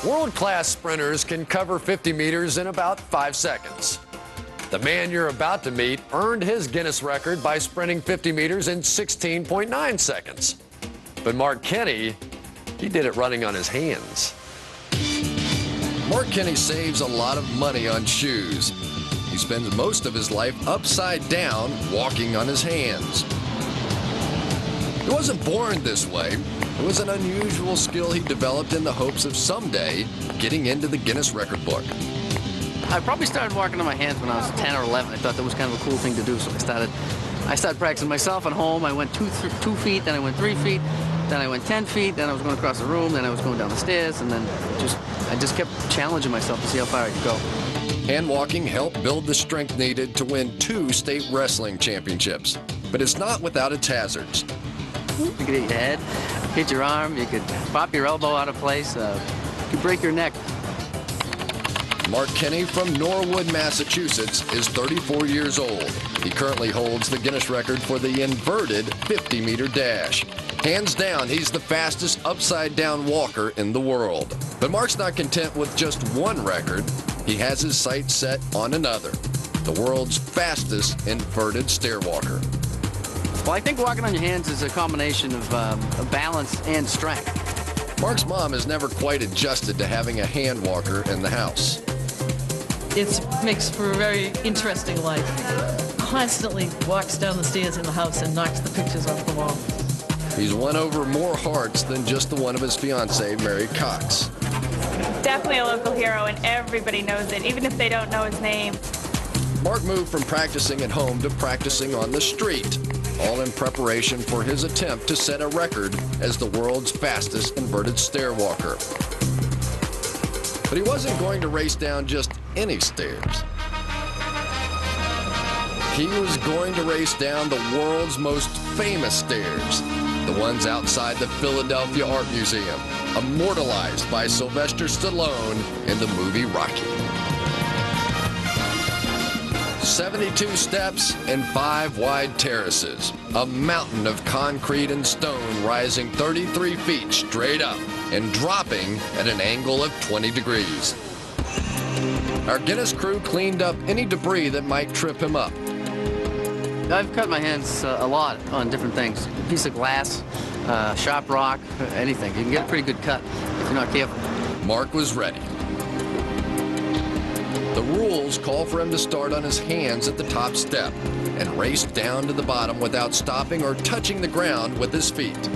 World-class sprinters can cover 50 meters in about 5 seconds. The man you're about to meet earned his Guinness record by sprinting 50 meters in 16.9 seconds. But Mark Kenny, he did it running on his hands. Mark Kenny saves a lot of money on shoes. He spends most of his life upside down, walking on his hands. He wasn't born this way. It was an unusual skill he developed in the hopes of someday getting into the Guinness record book. I probably started walking on my hands when I was 10 or 11. I thought that was kind of a cool thing to do, so I started practicing myself at home. I went 2 feet, then I went 3 feet, then I went 10 feet, then I was going across the room, then I was going down the stairs, and then I just kept challenging myself to see how far I could go. Hand walking helped build the strength needed to win 2 state wrestling championships. But it's not without its hazards. You could hit your head, hit your arm, you could pop your elbow out of place, you could break your neck. Mark Kenny from Norwood, Massachusetts is 34 years old. He currently holds the Guinness record for the inverted 50-meter dash. Hands down, he's the fastest upside-down walker in the world. But Mark's not content with just one record. He has his sights set on another, the world's fastest inverted stair walker. Well, I think walking on your hands is a combination of balance and strength. Mark's mom has never quite adjusted to having a hand walker in the house. It makes for a very interesting life. Constantly walks down the stairs in the house and knocks the pictures off the wall. He's won over more hearts than just the one of his fiancée, Mary Cox. Definitely a local hero, and everybody knows it, even if they don't know his name. Mark moved from practicing at home to practicing on the street, all in preparation for his attempt to set a record as the world's fastest inverted stair walker. But he wasn't going to race down just any stairs. He was going to race down the world's most famous stairs, the ones outside the Philadelphia Art Museum, immortalized by Sylvester Stallone in the movie Rocky. 72 steps and 5 wide terraces, a mountain of concrete and stone rising 33 feet straight up and dropping at an angle of 20 degrees. Our Guinness crew cleaned up any debris that might trip him up. I've cut my hands a lot on different things. A piece of glass, sharp rock, anything. You can get a pretty good cut if you're not careful. Mark was ready. The rules call for him to start on his hands at the top step and race down to the bottom without stopping or touching the ground with his feet.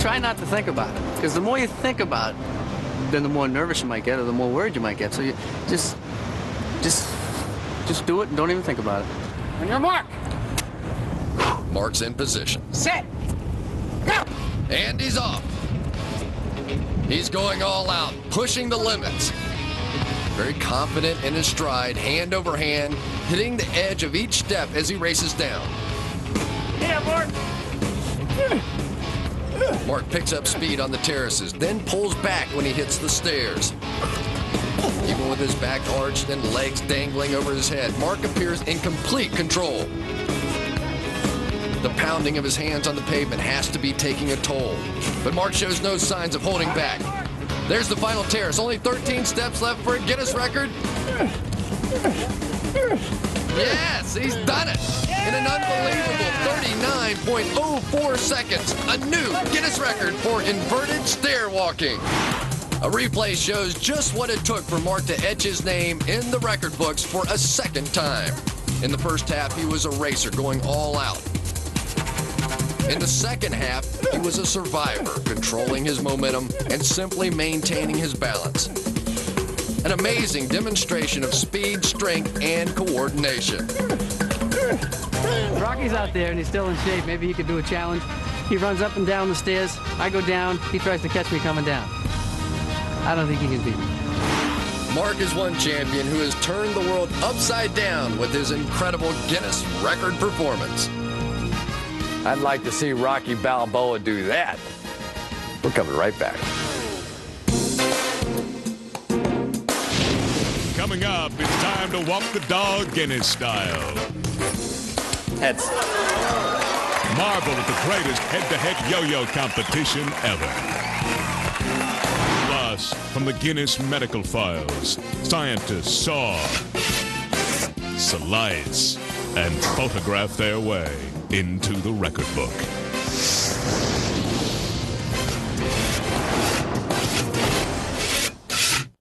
Try not to think about it, because the more you think about it, then the more nervous you might get or the more worried you might get. So you just do it and don't even think about it. On your mark. Mark's in position. Set. Go. And he's off. He's going all out, pushing the limits. Very confident in his stride, hand over hand, hitting the edge of each step as he races down. Yeah, Mark. Mark picks up speed on the terraces, then pulls back when he hits the stairs. Even with his back arched and legs dangling over his head, Mark appears in complete control. The pounding of his hands on the pavement has to be taking a toll, but Mark shows no signs of holding back. There's the final terrace. Only 13 steps left for a Guinness record. Yes, he's done it. In an unbelievable 39.04 seconds, a new Guinness record for inverted stair walking. A replay shows just what it took for Mark to etch his name in the record books for a second time. In the first half, he was a racer going all out. In the second half, he was a survivor, controlling his momentum and simply maintaining his balance. An amazing demonstration of speed, strength, and coordination. Rocky's out there and he's still in shape. Maybe he could do a challenge. He runs up and down the stairs. I go down. He tries to catch me coming down. I don't think he can beat me. Mark is one champion who has turned the world upside down with his incredible Guinness record performance. I'd like to see Rocky Balboa do that. We're coming right back. Coming up, it's time to walk the dog Guinness style. Heads. Marvel at the greatest head-to-head yo-yo competition ever. Thus, from the Guinness medical files, scientists saw, slice, and photograph their way into the record book.